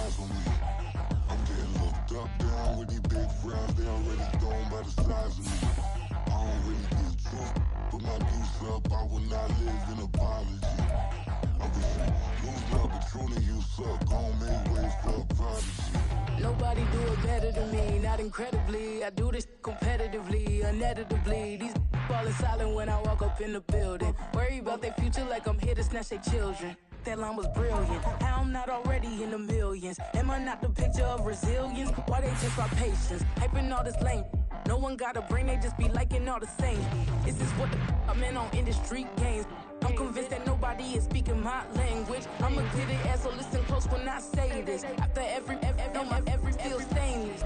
eyes on me. I'm getting looked up, down with these big frowns. They already thrown by the size of me. I don't really get drunk, but my goose up. I will not live in apology. I'm wishing, lose my Patron and you suck. Gon' make way for a prodigy. Nobody do it better than me, not incredibly. I do this competitively, uneditably. These falling silent when I walk up in the building. Worry about their future like I'm here to snatch their children. That line was brilliant. How I'm not already in the millions? Am I not the picture of resilience? Why they just my patience? Hyping all this lame. No one got a brain, they just be liking all the same. Is this what the I'm in on industry games? I'm convinced that nobody is speaking my language. I'm a good ass, so listen close when I say this. After every feel stainless.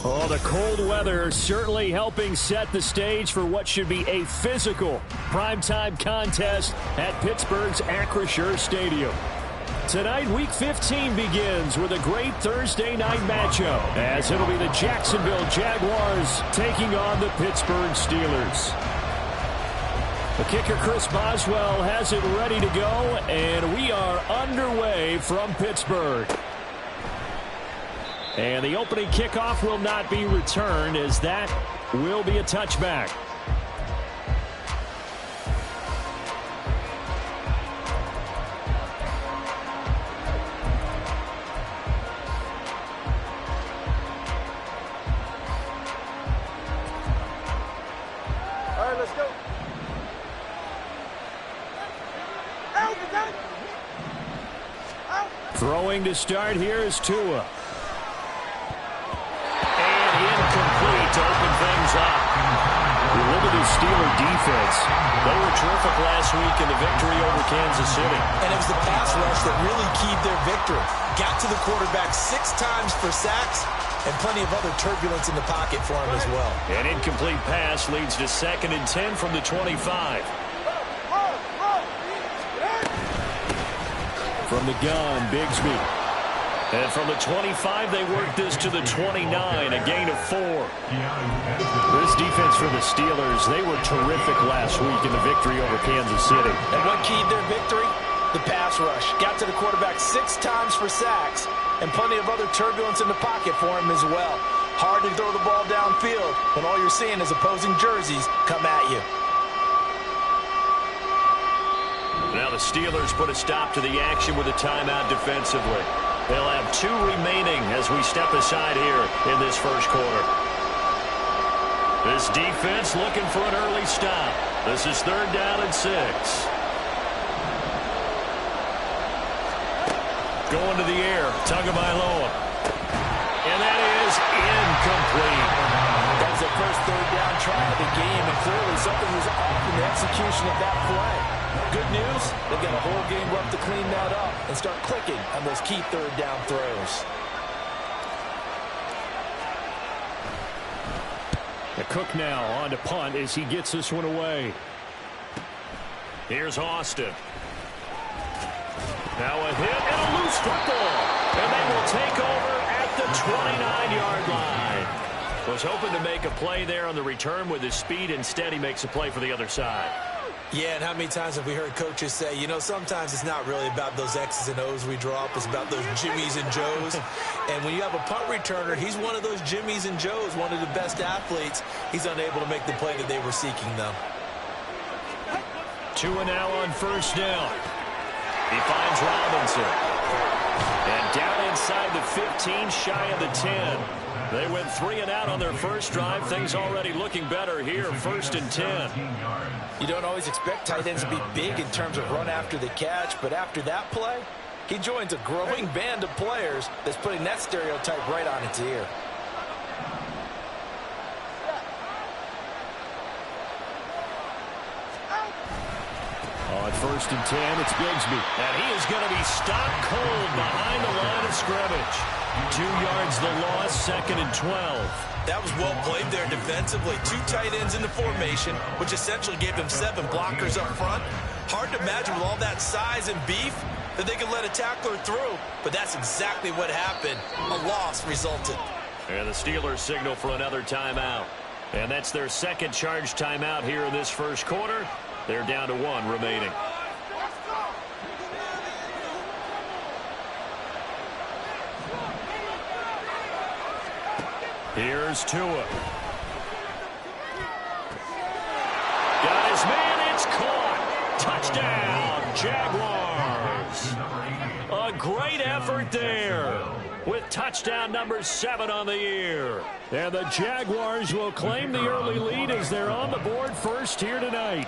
Oh, the cold weather certainly helping set the stage for what should be a physical primetime contest at Pittsburgh's Acrisure Stadium. Tonight, Week 15 begins with a great Thursday night matchup, as it'll be the Jacksonville Jaguars taking on the Pittsburgh Steelers. The kicker, Chris Boswell, has it ready to go, and we are underway from Pittsburgh. And the opening kickoff will not be returned, as that will be a touchback. All right, let's go. Throwing to start here is Tua. Incomplete to open things up. You look at the Steeler defense. They were terrific last week in the victory over Kansas City. And it was the pass rush that really keyed their victory. Got to the quarterback 6 times for sacks and plenty of other turbulence in the pocket for him as well. An incomplete pass leads to 2nd and 10 from the 25. From the gun, Bigsby. And from the 25, they work this to the 29, a gain of 4. This defense for the Steelers, they were terrific last week in the victory over Kansas City. And what keyed their victory? The pass rush. Got to the quarterback 6 times for sacks, and plenty of other turbulence in the pocket for him as well. Hard to throw the ball downfield when all you're seeing is opposing jerseys come at you. Now the Steelers put a stop to the action with a timeout defensively. They'll have 2 remaining as we step aside here in this first quarter. This defense looking for an early stop. This is 3rd down and 6. Going to the air, Tagovailoa. And that is incomplete. That was their first 3rd down try of the game, and clearly something was off in the execution of that play. Good news, they've got a whole game left to clean that up and start clicking on those key 3rd down throws. The Cook now on to punt as he gets this one away. Here's Austin. Now a hit and a loose football. And they will take over at the 29-yard line. Was hoping to make a play there on the return with his speed. Instead, he makes a play for the other side. Yeah, and how many times have we heard coaches say, you know, sometimes it's not really about those X's and O's we draw up. It's about those Jimmies and Joes. And when you have a punt returner, he's one of those Jimmies and Joes, one of the best athletes. He's unable to make the play that they were seeking, though. Tua now on 1st down. He finds Robinson. And down inside the 15, shy of the 10. They went 3 and out on their first drive. Things already looking better here, 1st and 10. You don't always expect tight ends to be big in terms of run after the catch, but after that play, he joins a growing band of players that's putting that stereotype right on its ear. On 1st and 10, it's Bigsby. And he is going to be stopped cold behind the line of scrimmage. 2 yards the loss, 2nd and 12. That was well played there defensively. 2 tight ends in the formation, which essentially gave them 7 blockers up front. Hard to imagine with all that size and beef that they could let a tackler through, but that's exactly what happened. A loss resulted. And the Steelers signal for another timeout. And that's their 2nd charge timeout here in this first quarter. They're down to 1 remaining. Here's Tua. Got his man, it's caught. Touchdown, Jaguars. A great effort there with touchdown number 7 on the year. And the Jaguars will claim the early lead as they're on the board first here tonight.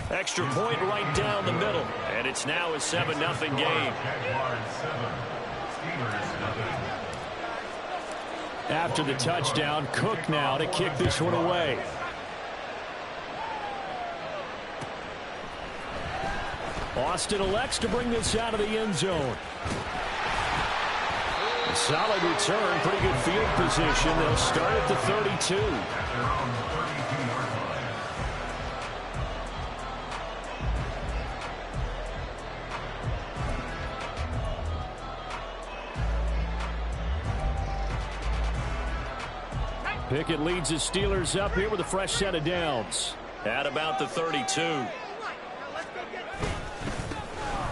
Extra point right down the middle. And it's now a 7-0 game. After the touchdown, Cook now to kick this one away. Austin elects to bring this out of the end zone. A solid return, pretty good field position. They'll start at the 32. Pickett leads his Steelers up here with a fresh set of downs. At about the 32.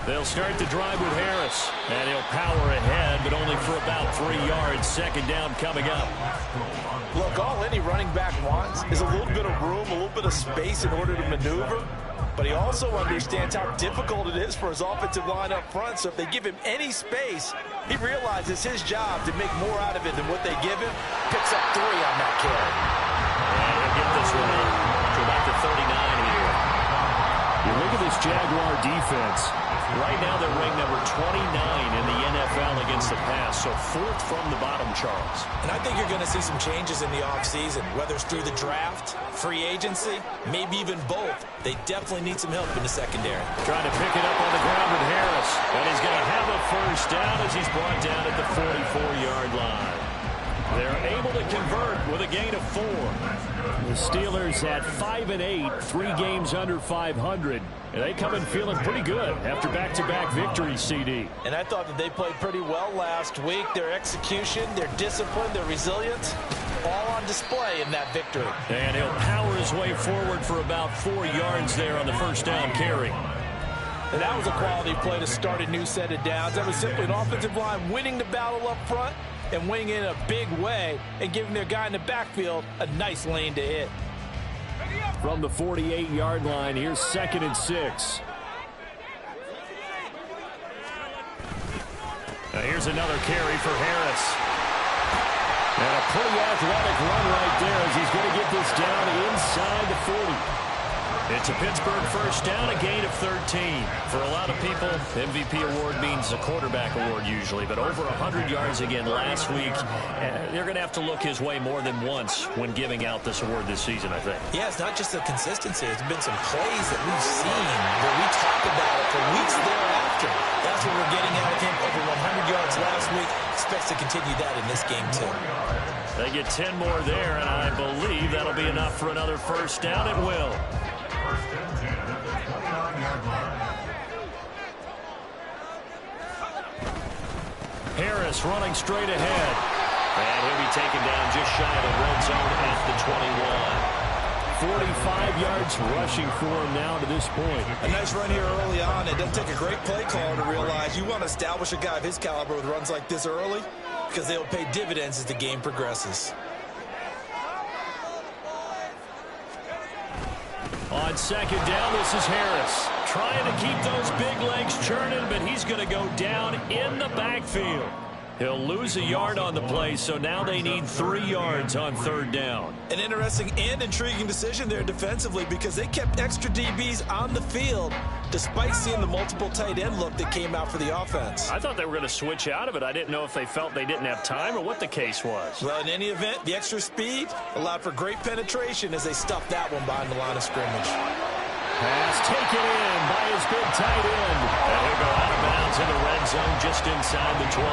They'll start the drive with Harris. And he'll power ahead, but only for about 3 yards. Second down coming up. Look, all any running back wants is a little bit of room, a little bit of space in order to maneuver. But he also understands how difficult it is for his offensive line up front. So if they give him any space, he realizes his job to make more out of it than what they give him. Picks up 3 on that carry. And he'll get this one up to about the 39 here. You look at this Jaguar defense. Right now they're ranked number 29 in the NFL against the pass, so 4th from the bottom, Charles. And I think you're going to see some changes in the offseason, whether it's through the draft, free agency, maybe even both. They definitely need some help in the secondary. Trying to pick it up on the ground with Harris, and he's going to have a first down as he's brought down at the 44-yard line. They're able to convert with a gain of 4. The Steelers at 5-8, 3 games under 500. And they come in feeling pretty good after back-to-back victories, CD. And I thought that they played pretty well last week. Their execution, their discipline, their resilience, all on display in that victory. And he'll power his way forward for about 4 yards there on the first down carry. And that was a quality play to start a new set of downs. That was simply an offensive line winning the battle up front and winning in a big way and giving their guy in the backfield a nice lane to hit. From the 48-yard line, here's 2nd and 6. Now here's another carry for Harris. And a pretty athletic run right there as he's going to get this down inside the 40. It's a Pittsburgh first down, a gain of 13. For a lot of people, MVP award means a quarterback award usually, but over 100 yards again last week. They're going to have to look his way more than once when giving out this award this season, I think. Yeah, it's not just the consistency. It's been some plays that we've seen where we talk about it for weeks thereafter. That's what we're getting out of him. Over 100 yards last week. Expects to continue that in this game, too. They get 10 more there, and I believe that'll be enough for another first down. It will. Harris running straight ahead. And he'll be taken down just shy of the red zone at the 21. 45 yards rushing for him now to this point. A nice run here early on. It doesn't take a great play caller to realize you want to establish a guy of his caliber with runs like this early because they'll pay dividends as the game progresses. On second down, this is Harris. Trying to keep those big legs churning, but he's going to go down in the backfield. He'll lose a yard on the play, so now they need 3 yards on third down. An interesting and intriguing decision there defensively because they kept extra DBs on the field despite seeing the multiple tight end look that came out for the offense. I thought they were going to switch out of it. I didn't know if they felt they didn't have time or what the case was. Well, in any event, the extra speed allowed for great penetration as they stuffed that one behind the line of scrimmage. Pass taken in by his big tight end. And he'll go out of bounds in the red zone just inside the 20.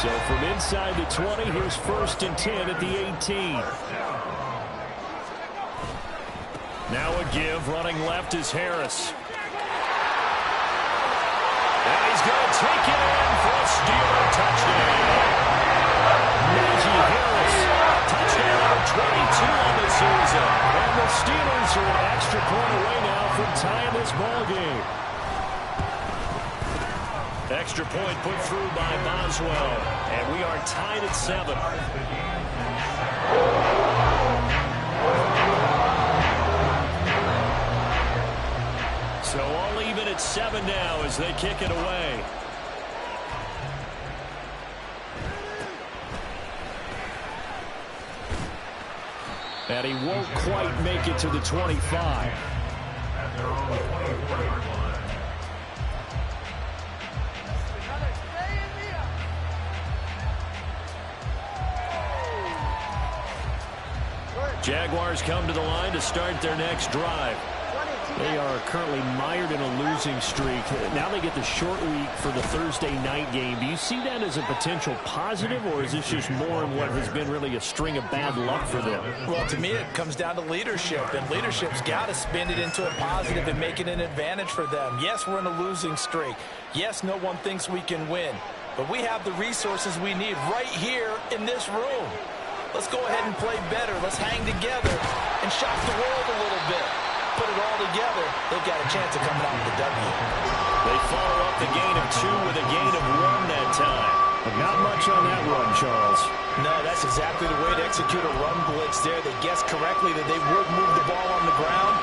So from inside the 20, here's 1st and 10 at the 18. Now a give, running left is Harris. And he's going to take it in for a Steeler touchdown. Najee Harris, touchdown number 22 on the season. And the Steelers are an extra point away now from tying this ball game. Extra point put through by Boswell. And we are tied at 7. So all even at 7 now as they kick it away. And he won't quite make it to the 25. Jaguars come to the line to start their next drive. They are currently mired in a losing streak. Now they get the short week for the Thursday night game. Do you see that as a potential positive, or is this just more in what has been really a string of bad luck for them? Well, to me, it comes down to leadership, and leadership's got to spin it into a positive and make it an advantage for them. Yes, we're in a losing streak. Yes, no one thinks we can win, but we have the resources we need right here in this room. Let's go ahead and play better. Let's hang together and shock the world a little bit. Put it all together, they've got a chance of coming out with a W. They follow up the gain of 2 with a gain of 1 that time. But not much on that run, Charles. No, that's exactly the way to execute a run blitz there. They guessed correctly that they would move the ball on the ground,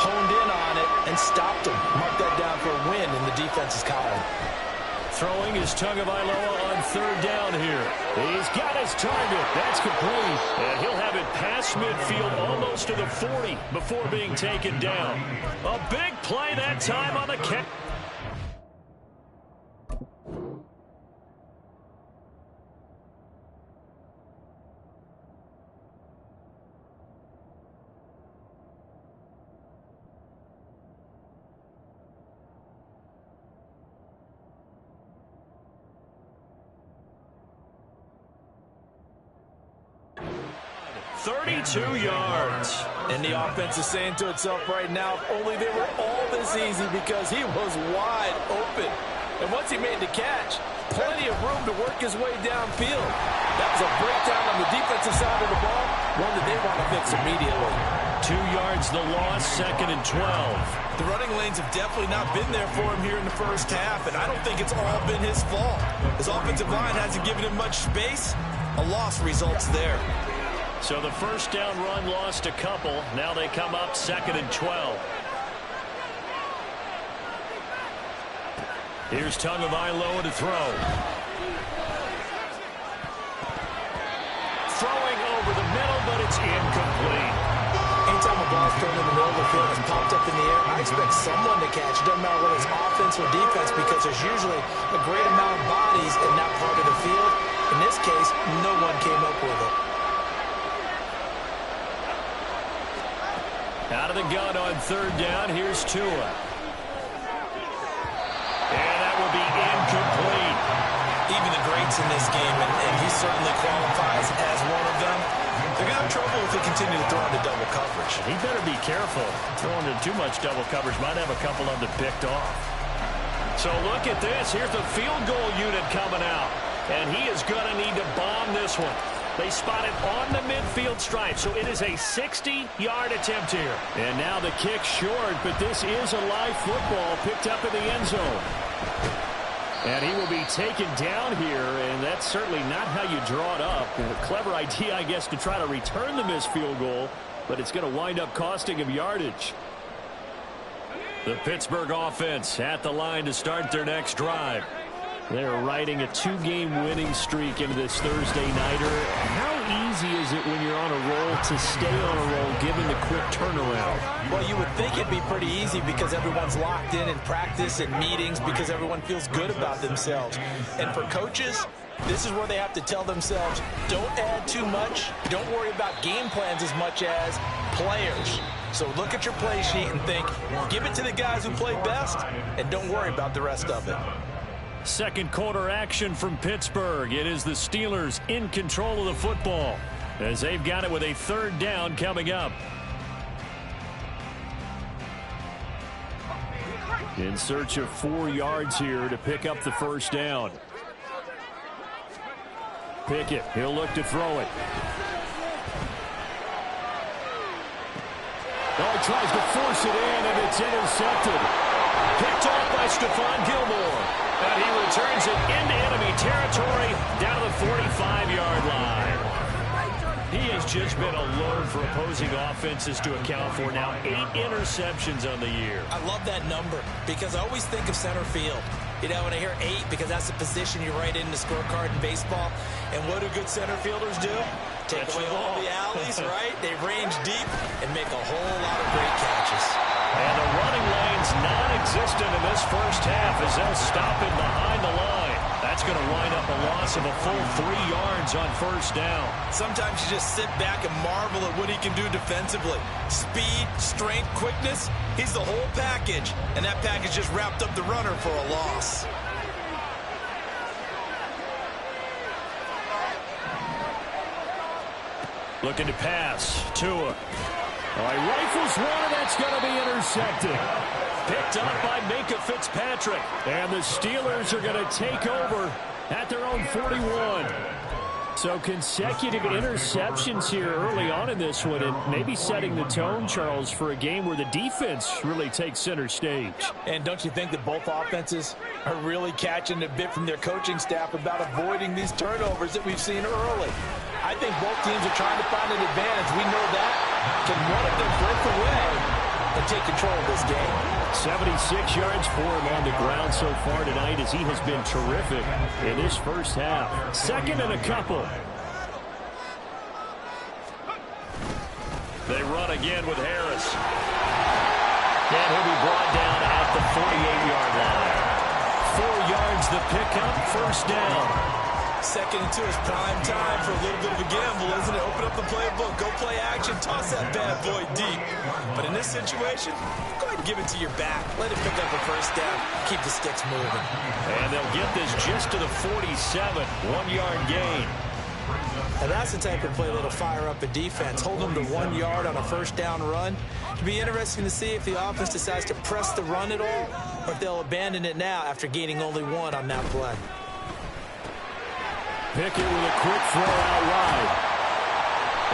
honed in on it, and stopped them. Mark that down for a win in the defense's column. Throwing is Tagovailoa on 3rd down here. He's got his target. That's complete. And he'll have it past midfield almost to the 40 before being taken down. A big play that time on the catch. yards. And the offense is saying to itself right now, if only they were all this easy, because he was wide open. And once he made the catch, plenty of room to work his way downfield. That was a breakdown on the defensive side of the ball, one that they want to fix immediately. 2 yards the loss, 2nd and 12. The running lanes have definitely not been there for him here in the first half, and I don't think it's all been his fault. His offensive line hasn't given him much space. A loss results there. So the first down run lost a couple. Now they come up 2nd and 12. Here's Tagovailoa to throw. Throwing over the middle, but it's incomplete. Anytime a ball's thrown in the middle of the field and popped up in the air, I expect someone to catch. It doesn't matter whether it's offense or defense, because there's usually a great amount of bodies in that part of the field. In this case, no one came up with it. Out of the gun on 3rd down, here's Tua. And that will be incomplete. Even the greats in this game, and he certainly qualifies as one of them, they're going to have trouble if they continue to throw into double coverage. He better be careful. Throwing into too much double coverage might have a couple of them picked off. So look at this. Here's the field goal unit coming out. And he is going to need to bomb this one. They spot it on the midfield stripe, so it is a 60-yard attempt here. And now the kick short, but this is a live football picked up in the end zone. And he will be taken down here, and that's certainly not how you draw it up. A clever idea, I guess, to try to return the missed field goal, but it's going to wind up costing him yardage. The Pittsburgh offense at the line to start their next drive. They're riding a 2-game winning streak into this Thursday nighter. How easy is it when you're on a roll to stay on a roll given the quick turnaround? Well, you would think it'd be pretty easy because everyone's locked in practice and meetings, because everyone feels good about themselves. And for coaches, this is where they have to tell themselves, don't add too much. Don't worry about game plans as much as players. So look at your play sheet and think, give it to the guys who play best, and don't worry about the rest of it. Second quarter action from Pittsburgh. It is the Steelers in control of the football as they've got it with a 3rd down coming up. In search of 4 yards here to pick up the first down. Pickett, he'll look to throw it. Oh, he tries to force it in, and it's intercepted. Picked off by Stephon Gilmore. And he returns it into enemy territory down to the 45-yard line. He has just been a load for opposing offenses to account for. Now 8 interceptions on the year. I love that number because I always think of center field. You know, when I hear 8, because that's the position you write in the scorecard in baseball. And what do good center fielders do? Take away all the alleys, right? They range deep and make a whole lot of great catches. And the running lane's non-existent in this first half as they'll stop him behind the line. That's going to wind up a loss of a full 3 yards on first down. Sometimes you just sit back and marvel at what he can do defensively. Speed, strength, quickness, he's the whole package. And that package just wrapped up the runner for a loss. Looking to pass. Tua. All right, rifles one, and that's going to be intercepted. Picked up by Minka Fitzpatrick. And the Steelers are going to take over at their own 41. So consecutive interceptions here early on in this one, and maybe setting the tone, Charles, for a game where the defense really takes center stage. And don't you think that both offenses are really catching a bit from their coaching staff about avoiding these turnovers that we've seen early? I think both teams are trying to find an advantage. We know that. Can one of them break away and take control of this game? 76 yards for him on the ground so far tonight as he has been terrific in this first half. Second and a couple. They run again with Harris. And he'll be brought down at the 48-yard line. 4 yards the pickup, first down. Second and 2 is prime time for a little bit of a gamble, isn't it? Open up the playbook, go play action, toss that bad boy deep. But in this situation, go ahead and give it to your back. Let it pick up a first down, keep the sticks moving. And they'll get this just to the 47, 1-yard gain. And that's the type of play that'll fire up a defense. Hold them to 1 yard on a first down run. It'll be interesting to see if the offense decides to press the run at all, or if they'll abandon it now after gaining only 1 on that play. Pickett with a quick throw out wide.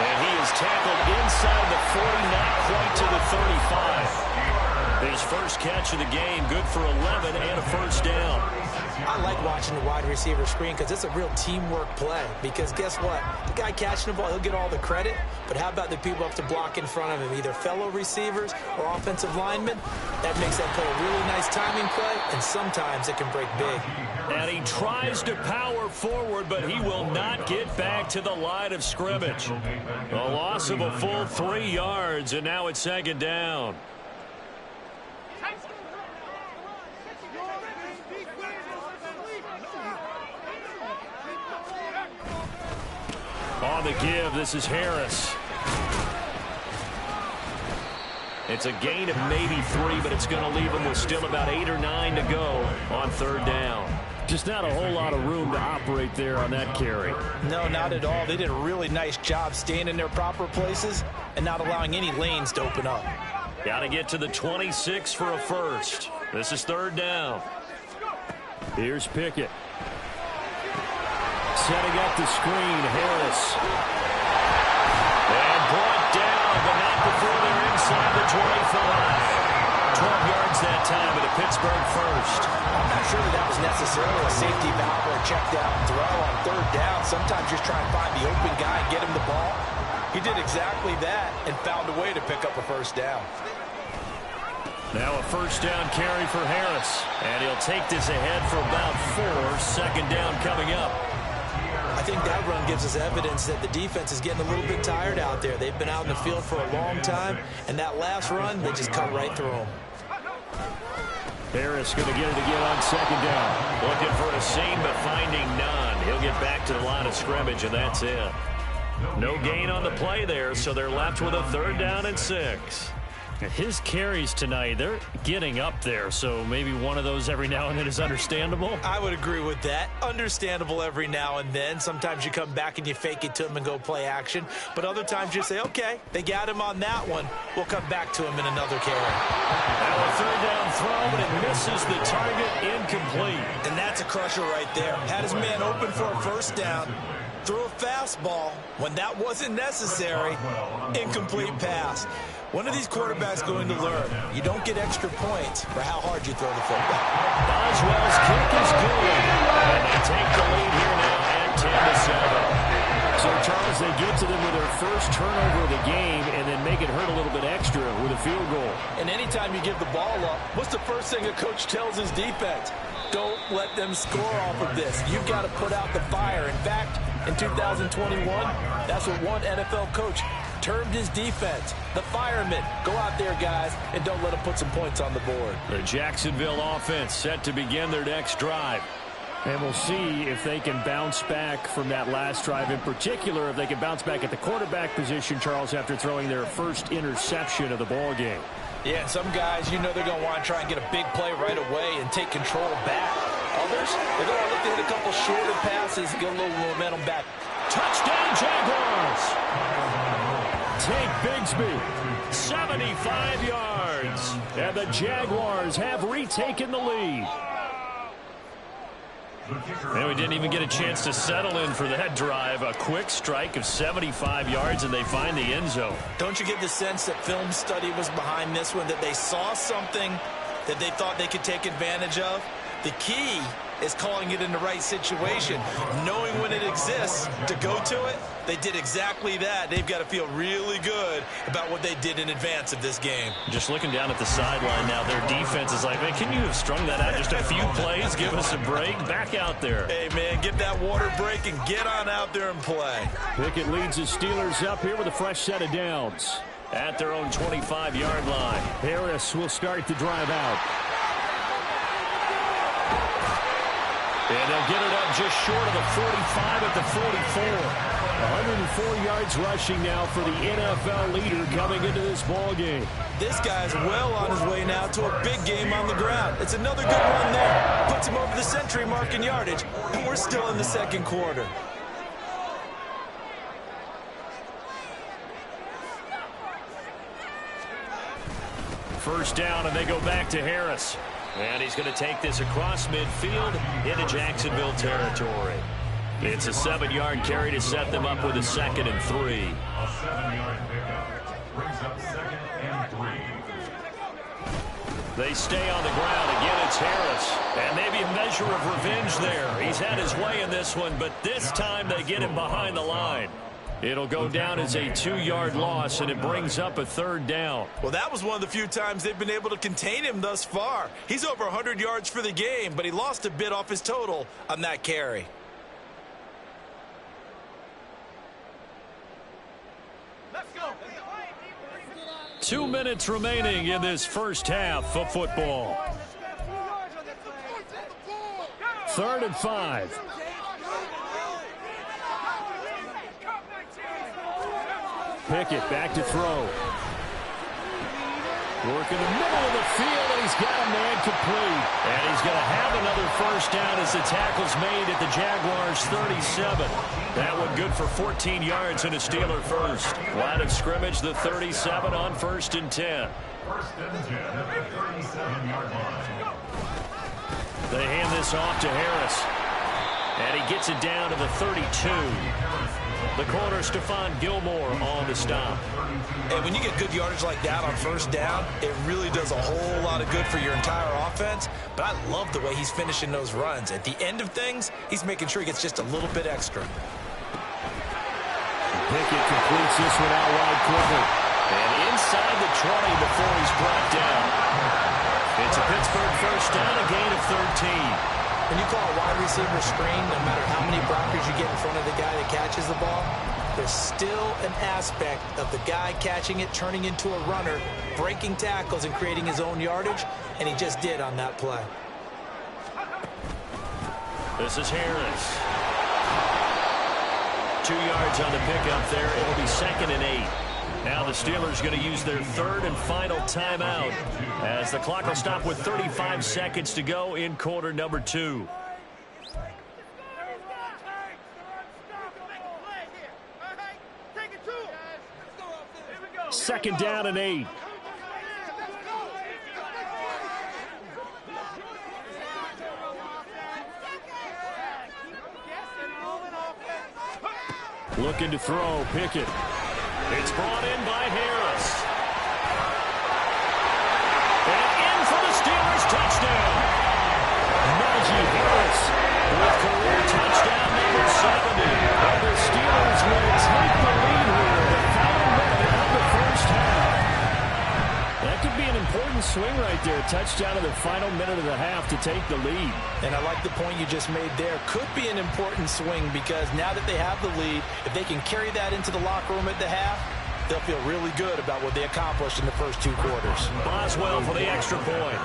And he is tackled inside the 40, not quite to the 35. His first catch of the game, good for 11 and a first down. I like watching the wide receiver screen because it's a real teamwork play. Because guess what? The guy catching the ball, he'll get all the credit. But how about the people up to block in front of him, either fellow receivers or offensive linemen? That makes that play a really nice timing play, and sometimes it can break big. And he tries to power forward, but he will not get back to the line of scrimmage. A loss of a full 3 yards, and now it's second down. On the give, this is Harris. It's a gain of maybe 3, but it's going to leave them with still about 8 or 9 to go on third down. Just not a whole lot of room to operate there on that carry. No, not at all. They did a really nice job staying in their proper places and not allowing any lanes to open up. Got to get to the 26 for a first. This is third down. Here's Pickett. Setting up the screen, Harris. And brought down, but not before they're inside the 25. 12 yards that time at a Pittsburgh first. I'm not sure that was necessarily a safety valve or a check down throw on third down. Sometimes just try and find the open guy and get him the ball. He did exactly that and found a way to pick up a first down. Now a first down carry for Harris. And he'll take this ahead for about 4. Second down coming up. I think that run gives us evidence that the defense is getting a little bit tired out there. They've been out in the field for a long time, and that last run, they just cut right through them. Harris going to get it again on second down. Looking for a seam, but finding none. He'll get back to the line of scrimmage, and that's it. No gain on the play there, so they're left with a third down and 6. His carries tonight, they're getting up there, so maybe one of those every now and then is understandable. I would agree with that. Understandable every now and then. Sometimes you come back and you fake it to him and go play action. But other times you say, okay, they got him on that one. We'll come back to him in another carry. Now a third down throw, but it misses the target, incomplete. And that's a crusher right there. Had his man open for a first down, threw a fastball when that wasn't necessary. Incomplete pass. When are these quarterbacks going to learn? You don't get extra points for how hard you throw the football. Boswell's kick is good. And they take the lead here now at 10-7. So, Charles, they get to them with their first turnover of the game and then make it hurt a little bit extra with a field goal. And anytime you give the ball up, what's the first thing a coach tells his defense? Don't let them score off of this. You've got to put out the fire. In fact, in 2021, that's what one NFL coach termed his defense. The firemen. Go out there, guys, and don't let them put some points on the board. The Jacksonville offense set to begin their next drive. And we'll see if they can bounce back from that last drive. In particular, if they can bounce back at the quarterback position, Charles, after throwing their first interception of the ball game. Yeah, some guys, you know they're going to want to try and get a big play right away and take control back. Others, they're going to look to hit a couple shorter passes and get a little momentum back. Touchdown, Jaguars! Take Bigsby, 75 yards. And the Jaguars have retaken the lead. And we didn't even get a chance to settle in for that drive. A quick strike of 75 yards, and they find the end zone. Don't you get the sense that film study was behind this one, that they saw something that they thought they could take advantage of? The key is calling it in the right situation, knowing when it exists to go to it. They did exactly that. They've got to feel really good about what they did in advance of this game. Just looking down at the sideline now, their defense is like, man, can you have strung that out just a few plays? Give us a break. Back out there. Hey, man, get that water break and get on out there and play. Pickett leads the Steelers up here with a fresh set of downs at their own 25-yard line. Harris will start the drive out. And they'll get it up just short of the 45 at the 44. 104 yards rushing now for the NFL leader coming into this ball game. This guy's well on his way now to a big game on the ground. It's another good run there. Puts him over the century mark in yardage, and we're still in the second quarter. First down, and they go back to Harris. And he's going to take this across midfield into Jacksonville territory. It's a 7-yard carry to set them up with a 2nd and 3. A 7-yard pickup brings up 2nd and 3. They stay on the ground. Again, it's Harris. And maybe a measure of revenge there. He's had his way in this one, but this time they get him behind the line. It'll go down as a 2-yard loss, and it brings up a 3rd down. Well, that was one of the few times they've been able to contain him thus far. He's over 100 yards for the game, but he lost a bit off his total on that carry. Let's go. 2 minutes remaining in this first half of football. 3rd and 5. Pickett back to throw. Working the middle of the field, and he's got a man complete. And he's going to have another first down as the tackle's made at the Jaguars' 37. That one good for 14 yards and a Steeler first. Line of scrimmage, the 37 on 1st and 10. 1st and 10 at the 37-yard line. They hand this off to Harris. And he gets it down to the 32. The corner, Stephon Gilmore, on the stop. And when you get good yardage like that on first down, it really does a whole lot of good for your entire offense. But I love the way he's finishing those runs. At the end of things, he's making sure he gets just a little bit extra. Pickett completes this one out wide quickly. And inside the 20 before he's brought down. It's a Pittsburgh first down, a gain of 13. When you call a wide receiver screen, no matter how many blockers you get in front of the guy that catches the ball, there's still an aspect of the guy catching it, turning into a runner, breaking tackles and creating his own yardage, and he just did on that play. This is Harris. 2 yards on the pickup there. It'll be 2nd and 8. Now the Steelers going to use their 3rd and final timeout as the clock will stop with 35 seconds to go in quarter number 2. 2nd down and 8. Looking to throw. Pickett. It's brought in by Harris. And in for the Steelers touchdown. Najee Harris with career touchdown number 70. And the Steelers will take the lead here. The final minute of the first half. That could be an important swing right there. Touchdown in the final minute of the half to take the lead. And I like the point you just made there. Could be an important swing because now that they have the lead, if they can carry that into the locker room at the half, they'll feel really good about what they accomplished in the first 2 quarters. Boswell for the extra point.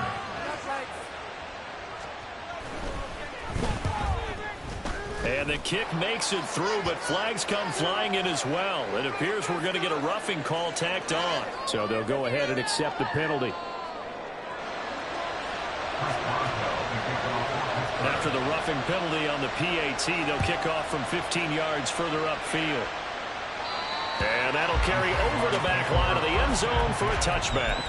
And the kick makes it through, but flags come flying in as well. It appears we're going to get a roughing call tacked on. So they'll go ahead and accept the penalty. After the roughing penalty on the PAT, they'll kick off from 15 yards further upfield. And that'll carry over the back line of the end zone for a touchback.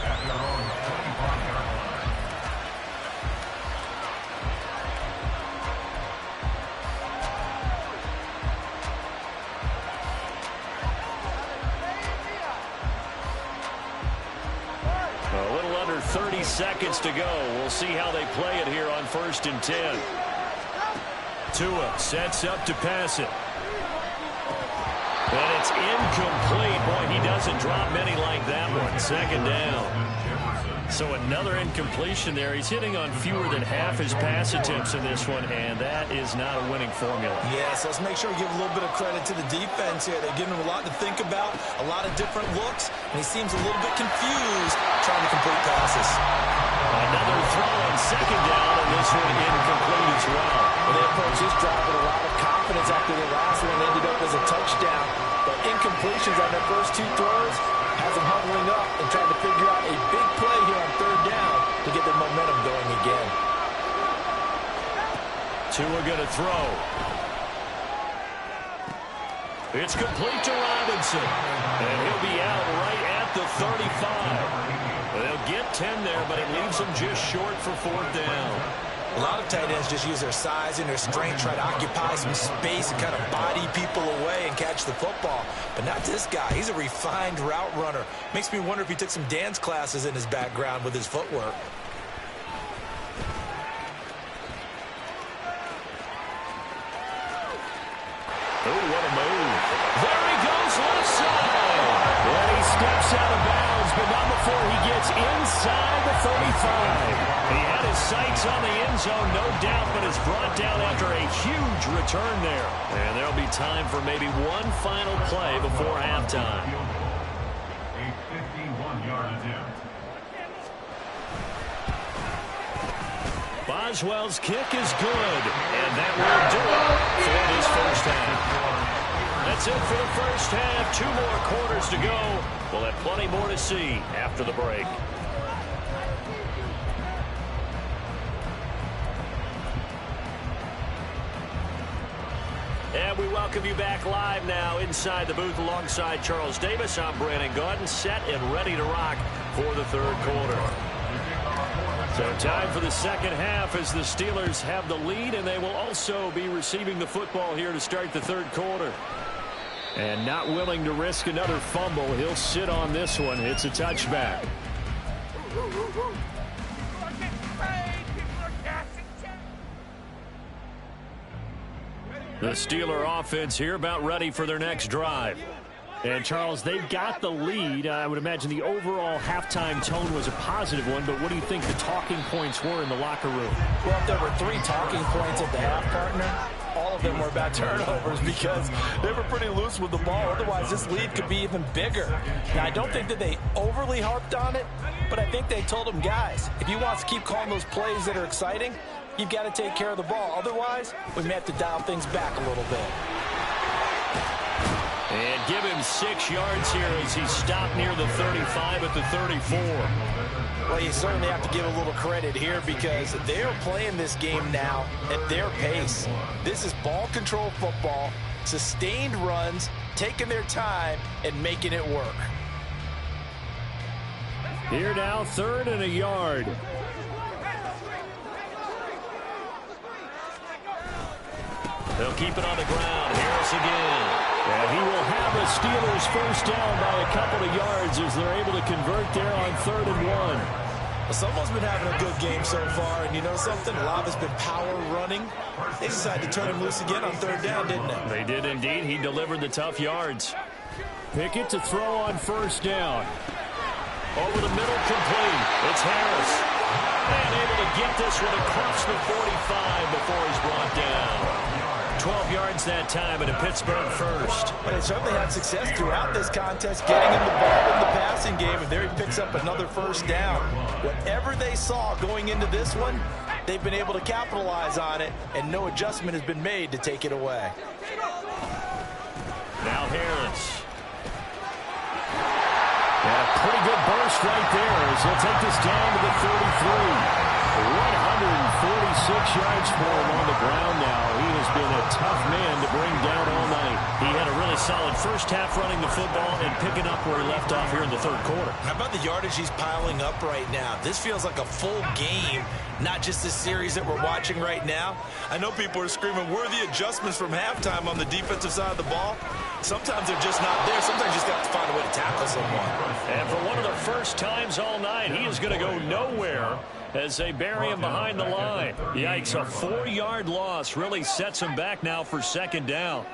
A little under 30 seconds to go. We'll see how they play it here on 1st and 10. Tua sets up to pass it. And it's incomplete. Boy, he doesn't drop many like that one. 2nd down. So another incompletion there. He's hitting on fewer than half his pass attempts in this one, and that is not a winning formula. Yes, let's make sure we give a little bit of credit to the defense here. They're giving him a lot to think about, a lot of different looks, and he seems a little bit confused trying to complete passes. Another throw on 2nd down, and this one incomplete as well. Well, they approached this drive with a lot of confidence after the last one ended up as a touchdown. But incompletions on their first 2 throws has them huddling up and trying to figure out a big play here on 3rd down to get their momentum going again. Tua going to throw. It's complete to Robinson. And he'll be out right at the 35. They'll get 10 there, but it leaves them just short for 4th down. A lot of tight ends just use their size and their strength, try to occupy some space and kind of body people away and catch the football. But not this guy. He's a refined route runner. Makes me wonder if he took some dance classes in his background with his footwork. Oh, what a move. There he goes, left side. And he steps out of bounds, but not before he gets inside the 35. He had his sights on the end zone, no doubt, but is brought down after a huge return there. And there'll be time for maybe one final play before halftime. A 51-yard attempt. Boswell's kick is good, and that will do it for this first half. That's it for the first half. 2 more quarters to go. We'll have plenty more to see after the break. And we welcome you back live now inside the booth alongside Charles Davis. I'm Brandon Gaudin, set and ready to rock for the 3rd quarter. So time for the 2nd half as the Steelers have the lead, and they will also be receiving the football here to start the 3rd quarter. And not willing to risk another fumble, he'll sit on this one. It's a touchback. The Steeler offense here about ready for their next drive. And, Charles, they've got the lead. I would imagine the overall halftime tone was a positive one, but what do you think the talking points were in the locker room? Well, if there were 3 talking points at the half, partner, all of them were about turnovers because they were pretty loose with the ball. Otherwise, this lead could be even bigger. Now, I don't think that they overly harped on it, but I think they told them, guys, if you want to keep calling those plays that are exciting, you've got to take care of the ball. Otherwise, we may have to dial things back a little bit. And give him 6 yards here as he stopped near the 35 at the 34. Well, you certainly have to give a little credit here because they're playing this game now at their pace. This is ball control football, sustained runs, taking their time, and making it work. Here now, 3rd and a yard. They'll keep it on the ground. Harris again. And he will have the Steelers first down by a couple of yards as they're able to convert there on 3rd and 1. Well, someone's been having a good game so far, and you know something? A lot of it's been power running. They decided to turn him loose again on 3rd down, didn't they? They did indeed. He delivered the tough yards. Pickett to throw on 1st down. Over the middle, complete. It's Harris. And able to get this one across the 45 before he's brought down. 12 yards that time and a Pittsburgh first. But they certainly had success throughout this contest getting him the ball in the passing game, and there he picks up another 1st down. Whatever they saw going into this one, they've been able to capitalize on it, and no adjustment has been made to take it away. Now Harris. And a pretty good burst right there as he'll take this down to the 33. 146 yards for him on the ground now. He has been a tough man to bring down all night. He had a really solid first half running the football and picking up where he left off here in the 3rd quarter. How about the yardage he's piling up right now? This feels like a full game, not just this series that we're watching right now. I know people are screaming, where are the adjustments from halftime on the defensive side of the ball? Sometimes they're just not there. Sometimes you just have to find a way to tackle someone. And for one of the first times all night, he is going to go nowhere as they bury him behind the line. Yikes, a 4-yard loss really sets him back now for 2nd down.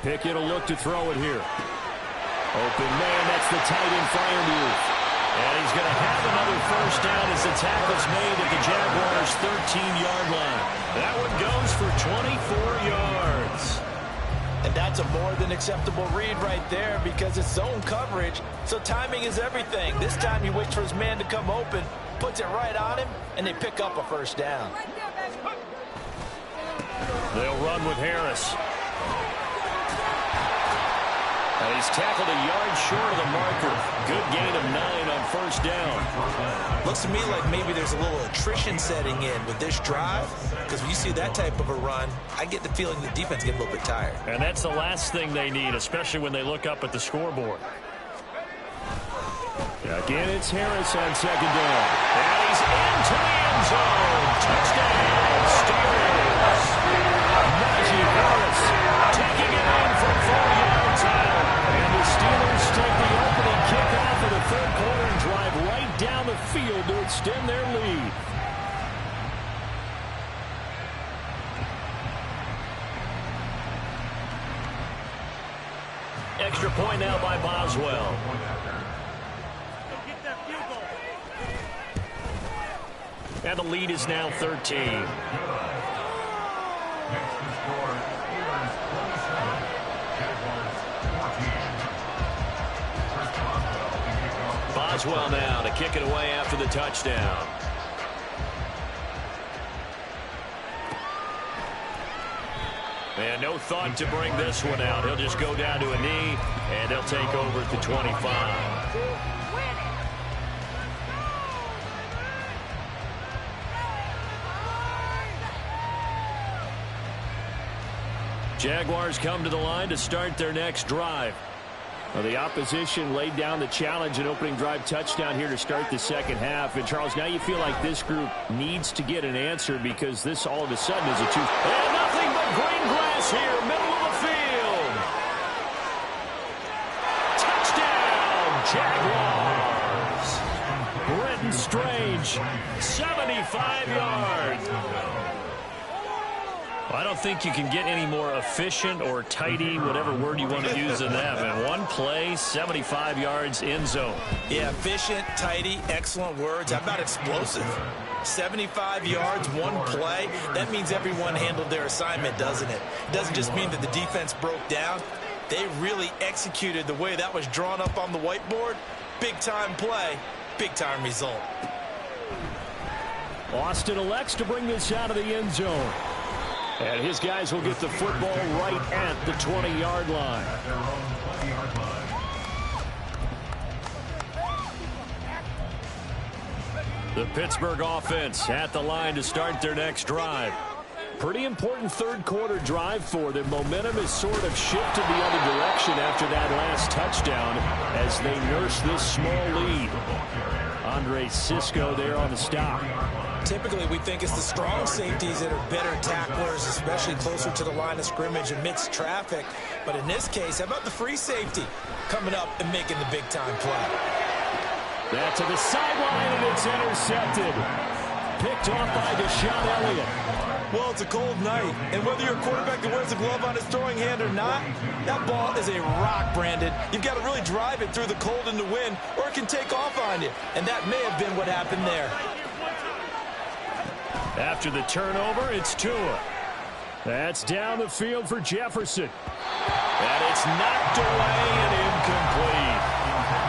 Pickett will look to throw it here. Open man, that's the tight end Freiermuth. And he's going to have another 1st down as the tackle's made at the Jaguars' 13-yard line. That one goes for 24 yards. And that's a more than acceptable read right there because it's zone coverage, so timing is everything. This time he waits for his man to come open, puts it right on him, and they pick up a 1st down. They'll run with Harris. And he's tackled a yard short of the marker. Good gain of 9 on 1st down. Looks to me like maybe there's a little attrition setting in with this drive, because when you see that type of a run, I get the feeling the defense gets a little bit tired. And that's the last thing they need, especially when they look up at the scoreboard. Again, it's Harris on 2nd down. And he's into the end zone. Touchdown, Steelers. Najee Harris taking it in from 4 yards out. And the Steelers take the opening kickoff of the 3rd quarter and drive right down the field to extend their lead. Extra point now by Boswell. And the lead is now 13. Boswell now to kick it away after the touchdown. And no thought to bring this one out. He'll just go down to a knee, and they'll take over at the 25. Jaguars come to the line to start their next drive. Well, the opposition laid down the challenge and opening drive touchdown here to start the 2nd half. And, Charles, now you feel like this group needs to get an answer because this all of a sudden is a 2. And nothing but green grass here, middle of the field. Touchdown, Jaguars. Brenton Strange, 75 yards. I don't think you can get any more efficient or tidy, whatever word you want to use in that. Man, one play, 75 yards, end zone. Yeah, efficient, tidy, excellent words. How about explosive? 75 yards, one play. That means everyone handled their assignment, doesn't it? It doesn't just mean that the defense broke down. They really executed the way that was drawn up on the whiteboard. Big-time play, big-time result. Austin elects to bring this out of the end zone. And his guys will get the football right at the 20-yard line. The Pittsburgh offense at the line to start their next drive. Pretty important 3rd quarter drive for them. Momentum has sort of shifted the other direction after that last touchdown as they nurse this small lead. Andre Sisco there on the stop. Typically, we think it's the strong safeties that are better tacklers, especially closer to the line of scrimmage amidst traffic. But in this case, how about the free safety coming up and making the big-time play? That to the sideline, and it's intercepted. Picked off by Deshaun Elliott. Well, it's a cold night, and whether you're a quarterback that wears a glove on his throwing hand or not, that ball is a rock, Brandon. You've got to really drive it through the cold and the wind, or it can take off on you. And that may have been what happened there. After the turnover, it's Tua. That's down the field for Jefferson. And it's knocked away and incomplete.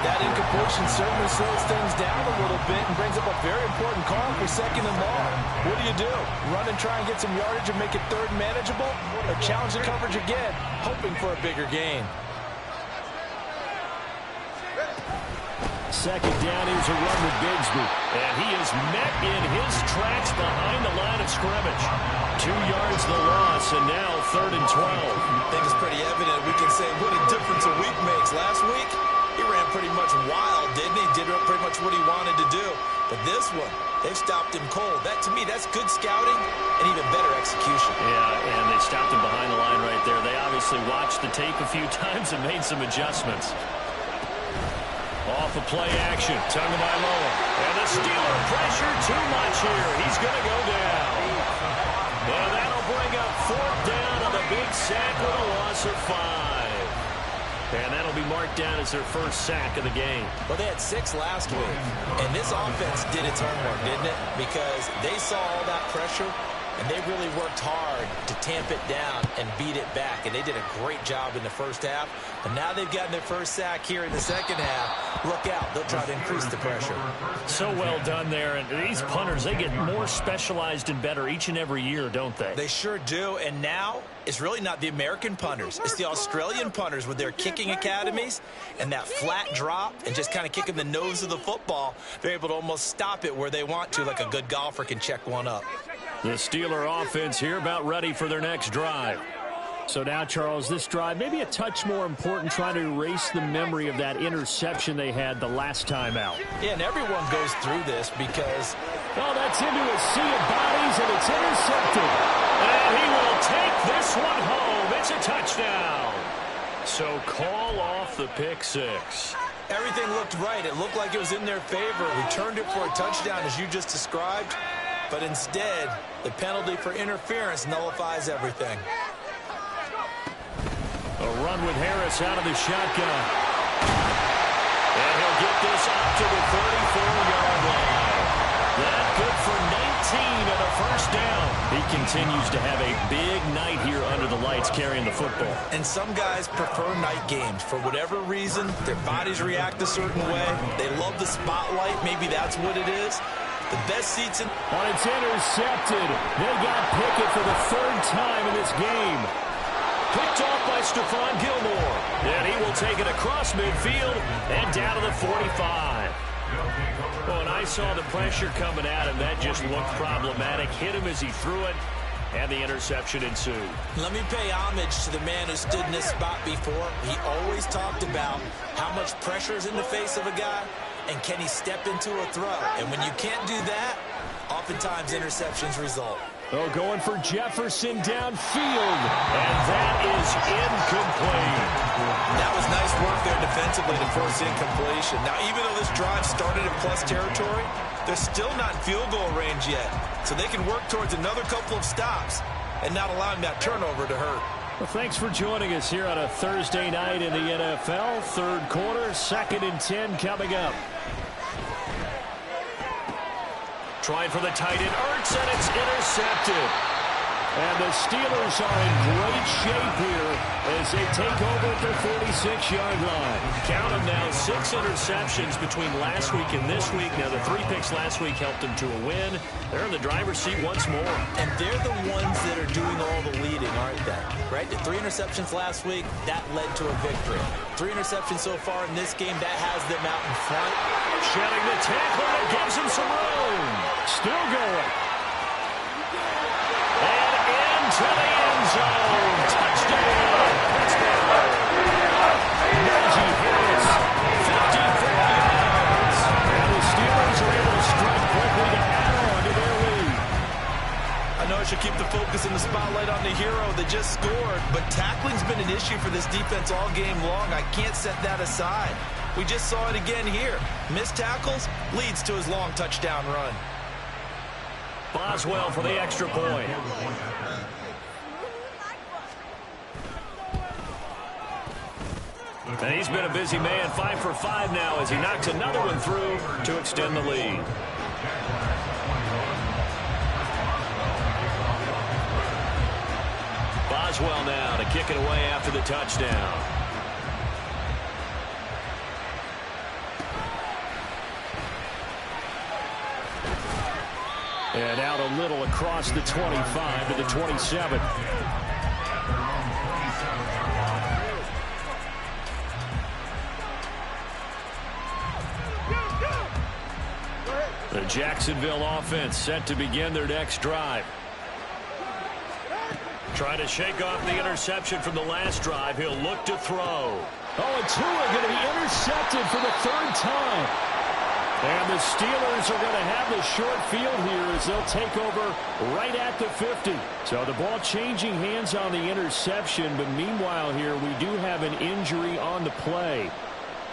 That incompletion certainly slows things down a little bit and brings up a very important call for 2nd and long. What do? Run and try and get some yardage and make it 3rd manageable? Or challenge the coverage again, hoping for a bigger gain? 2nd down, here's a run with Bigsby. And he is met in his tracks behind the line of scrimmage. 2 yards the loss, and now 3rd and 12. I think it's pretty evident. We can say what a difference a week makes. Last week, he ran pretty much wild, didn't he? Did pretty much what he wanted to do. But this one, they've stopped him cold. That, to me, that's good scouting and even better execution. Yeah, and they stopped him behind the line right there. They obviously watched the tape a few times and made some adjustments. Off of play action, Tagovailoa. And the Steeler pressure too much here. He's going to go down. And that'll bring up 4th down on the big sack with a loss of 5. And that'll be marked down as their first sack of the game. Well, they had 6 last week. And this offense did its homework, didn't it? Because they saw all that pressure, and they really worked hard to tamp it down and beat it back. And they did a great job in the first half. But now they've gotten their first sack here in the second half. Look out. They'll try to increase the pressure. So well done there. And these punters, they get more specialized and better each and every year, don't they? They sure do. And now it's really not the American punters. It's the Australian punters with their kicking academies and that flat drop and just kind of kicking the nose of the football. They're able to almost stop it where they want to, like a good golfer can check one up. The Steeler offense here about ready for their next drive. So now, Charles, this drive maybe a touch more important, trying to erase the memory of that interception they had the last time out. Yeah, and everyone goes through this because... Oh, that's into a sea of bodies, and it's intercepted. And he will take this one home. It's a touchdown. So call off the pick 6. Everything looked right. It looked like it was in their favor. Returned it for a touchdown, as you just described. But instead, the penalty for interference nullifies everything. A run with Harris out of the shotgun. And he'll get this up to the 34-yard line. That good for 19 and a first down. He continues to have a big night here under the lights carrying the football. And some guys prefer night games. For whatever reason, their bodies react a certain way. They love the spotlight. Maybe that's what it is. The best seats in... Well, it's intercepted. They got Pickett for the 3rd time in this game. Picked off by Stephon Gilmore. And he will take it across midfield and down to the 45. Well, and I saw the pressure coming at him. That just looked problematic. Hit him as he threw it, and the interception ensued. Let me pay homage to the man who stood in this spot before. He always talked about how much pressure is in the face of a guy, and can he step into a throw. And when you can't do that, oftentimes interceptions result. Oh, going for Jefferson downfield, and that is incomplete. That was nice work there defensively to force incompletion. Now, even though this drive started in plus territory, they're still not in field goal range yet. So they can work towards another couple of stops and not allowing that turnover to hurt. Well, thanks for joining us here on a Thursday night in the NFL. 3rd quarter, 2nd and 10 coming up. Trying for the tight end, Ertz, and it's intercepted. And the Steelers are in great shape here as they take over at the 46-yard line. Count them now, 6 interceptions between last week and this week. Now, the 3 picks last week helped them to a win. They're in the driver's seat once more. And they're the ones that are doing all the leading, aren't they? Right? The 3 interceptions last week, that led to a victory. 3 interceptions so far in this game, that has them out in front. Shedding the tackle, that gives him some room. Still going. And into the end zone. Touchdown, Pittsburgh. Najee Harris, 54 yards. And the Steelers are able to strike quickly to add on to their win. Blocking has been an issue for this defense all game long. I can't set that aside. We just saw it again here. Missed tackles leads to his long touchdown run. Boswell for the extra point. And he's been a busy man, 5 for 5 now as he knocks another one through to extend the lead. Boswell now to kick it away after the touchdown. And out a little across the 25 to the 27. The Jacksonville offense set to begin their next drive. Trying to shake off the interception from the last drive. He'll look to throw. Oh, and Tua going to be intercepted for the 3rd time. And the Steelers are going to have the short field here as they'll take over right at the 50. So the ball changing hands on the interception, but meanwhile here we do have an injury on the play.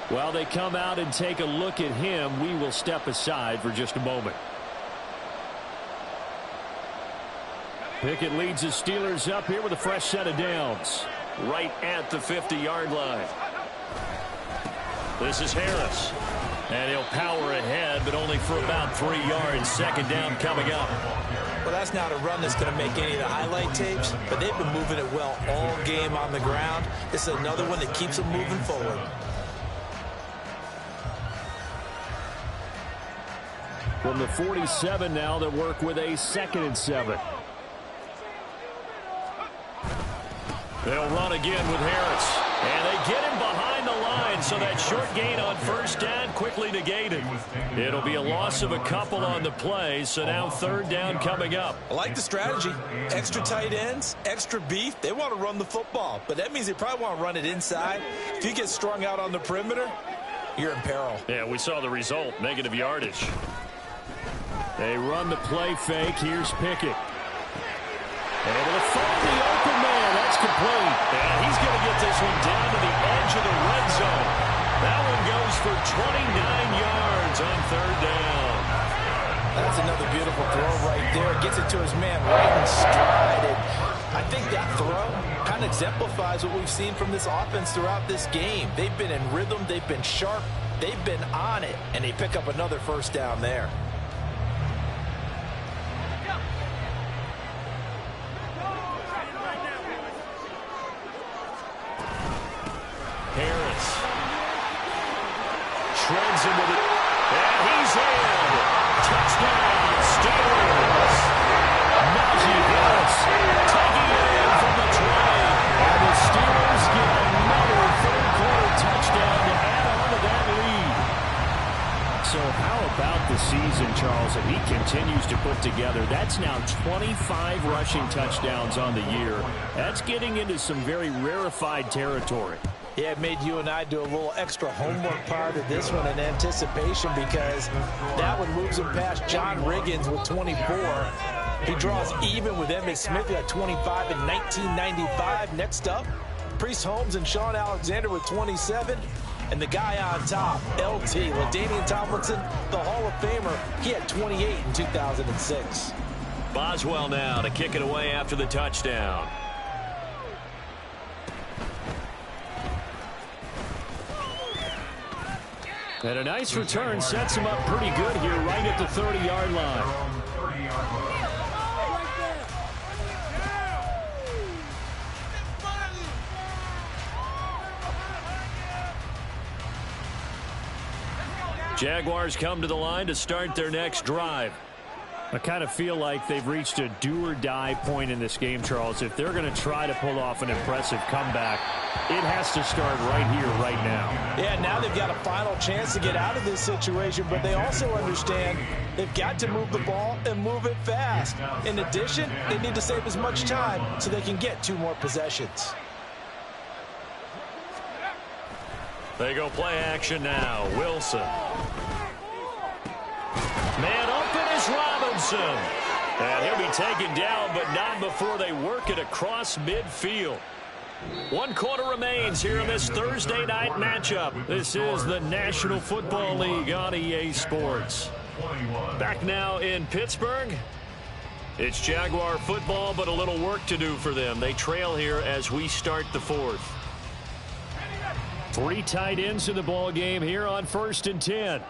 While they come out and take a look at him, we will step aside for just a moment. Pickett leads the Steelers up here with a fresh set of downs. Right at the 50-yard line. This is Harris. And he'll power ahead, but only for about 3 yards. 2nd down coming up. Well, that's not a run that's going to make any of the highlight tapes, but they've been moving it well all game on the ground. This is another one that keeps them moving forward. From the 47 now, they'll work with a 2nd and 7. They'll run again with Harris. And they get him behind the line, so that short gain on 1st down quickly negated. It'll be a loss of a couple on the play, so now 3rd down coming up. I like the strategy. Extra tight ends, extra beef. They want to run the football, but that means they probably want to run it inside. If you get strung out on the perimeter, you're in peril. Yeah, we saw the result, negative yardage. They run the play fake. Here's Pickett. Able to find the open man. That's complete. And he's going to get this one down to the edge of the red zone. That one goes for 29 yards on 3rd down. That's another beautiful throw right there. Gets it to his man right in stride. And I think that throw kind of exemplifies what we've seen from this offense throughout this game. They've been in rhythm. They've been sharp. They've been on it. And they pick up another 1st down there. Harris shreds him with it, and he's in. Touchdown, Steelers. Najee Harris taking it in from the 20, and the Steelers get another 3rd-quarter touchdown to add on to that lead. So how about the season, Charles, that he continues to put together? That's now 25 rushing touchdowns on the year. That's getting into some very rarefied territory. Yeah, it made you and I do a little extra homework part of this one in anticipation because that one moves him past John Riggins with 24. He draws even with Emmitt Smith at 25 in 1995. Next up, Priest Holmes and Sean Alexander with 27. And the guy on top, LT, LaDainian Tomlinson, the Hall of Famer, he had 28 in 2006. Boswell now to kick it away after the touchdown. And a nice return sets him up pretty good here right at the 30-yard line. Jaguars come to the line to start their next drive. I kind of feel like they've reached a do-or-die point in this game, Charles. If they're going to try to pull off an impressive comeback, it has to start right here, right now. Yeah, now they've got a final chance to get out of this situation, but they also understand they've got to move the ball and move it fast. In addition, they need to save as much time so they can get 2 more possessions. They go play action now. Wilson. Man open is Robinson. And he'll be taken down, but not before they work it across midfield. 1 quarter remains here in this Thursday night matchup. This is the National Football League on EA Sports. Back now in Pittsburgh. It's Jaguar football, but a little work to do for them. They trail here as we start the fourth. 3 tight ends in the ball game here on 1st and 10.